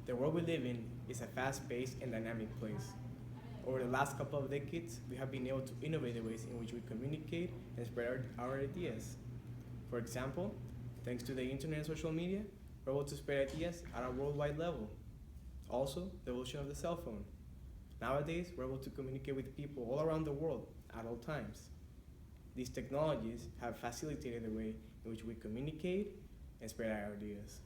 The world we live in is a fast-paced and dynamic place. Over the last couple of decades, we have been able to innovate the ways in which we communicate and spread our ideas. For example, thanks to the internet and social media, we're able to spread ideas at a worldwide level. Also, the evolution of the cell phone. Nowadays, we're able to communicate with people all around the world at all times. These technologies have facilitated the way in which we communicate and spread our ideas.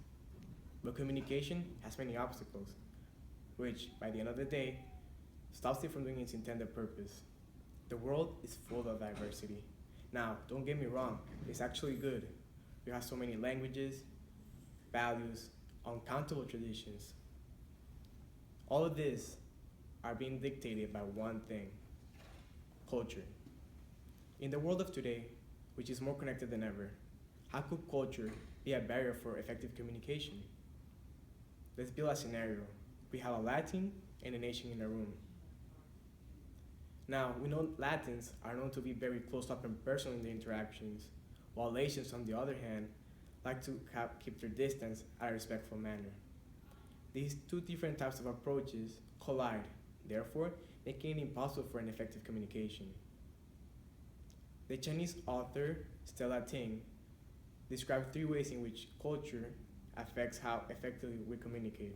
But communication has many obstacles, which, by the end of the day, stops it from doing its intended purpose. The world is full of diversity. Now, don't get me wrong, it's actually good. We have so many languages, values, uncountable traditions. All of this are being dictated by one thing: culture. In the world of today, which is more connected than ever, how could culture be a barrier for effective communication? Let's build a scenario. We have a Latin and a nation in a room. Now, we know Latins are known to be very close up and personal in their interactions, while Asians, on the other hand, like to keep their distance at a respectful manner. These two different types of approaches collide, therefore making it impossible for an effective communication. The Chinese author Stella Ting described 3 ways in which culture affects how effectively we communicate.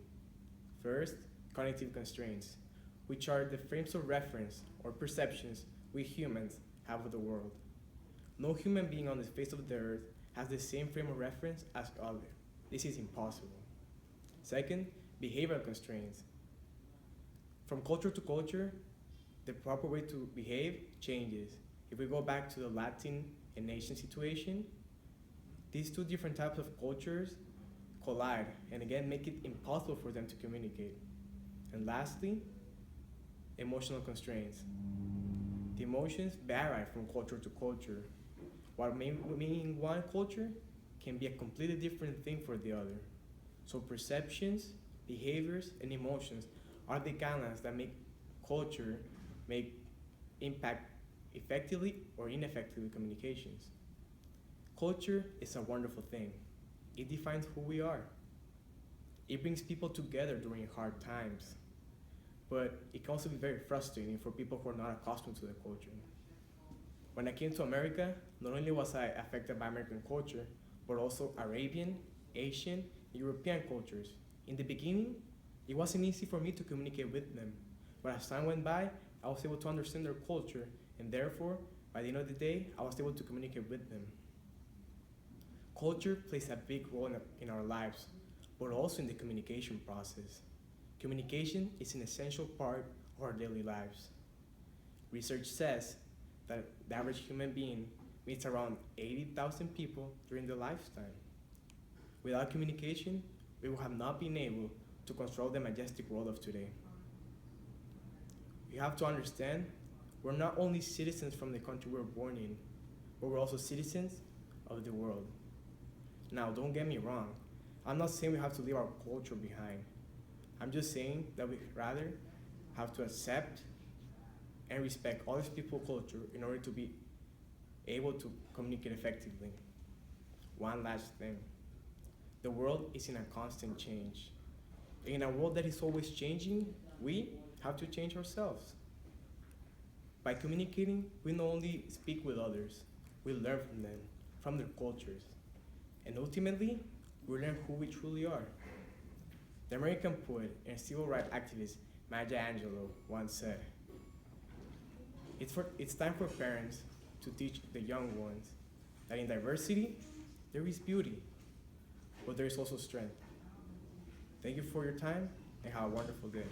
First, cognitive constraints, which are the frames of reference or perceptions we humans have of the world. No human being on the face of the earth has the same frame of reference as other. This is impossible. Second, behavioral constraints. From culture to culture, the proper way to behave changes. If we go back to the Latin and Asian situation, these two different types of cultures collide and again make it impossible for them to communicate. And lastly, emotional constraints. The emotions vary from culture to culture. What may mean in one culture can be a completely different thing for the other. So perceptions, behaviors, and emotions are the guidelines that make culture impact effectively or ineffectively communications. Culture is a wonderful thing. It defines who we are. It brings people together during hard times. But it can also be very frustrating for people who are not accustomed to the culture. When I came to America, not only was I affected by American culture, but also Arabian, Asian, and European cultures. In the beginning, it wasn't easy for me to communicate with them. But as time went by, I was able to understand their culture, and therefore, by the end of the day, I was able to communicate with them. Culture plays a big role in our lives, but also in the communication process. Communication is an essential part of our daily lives. Research says that the average human being meets around 80,000 people during their lifetime. Without communication, we would have not been able to control the majestic world of today. We have to understand we're not only citizens from the country we're born in, but we're also citizens of the world. Now, don't get me wrong. I'm not saying we have to leave our culture behind. I'm just saying that we rather have to accept and respect other people's culture in order to be able to communicate effectively. One last thing. The world is in a constant change. In a world that is always changing, we have to change ourselves. By communicating, we not only speak with others, we learn from them, from their cultures. And ultimately, we learn who we truly are. The American poet and civil rights activist Maya Angelou once said, it's time for parents to teach the young ones that in diversity, there is beauty, but there is also strength. Thank you for your time and have a wonderful day.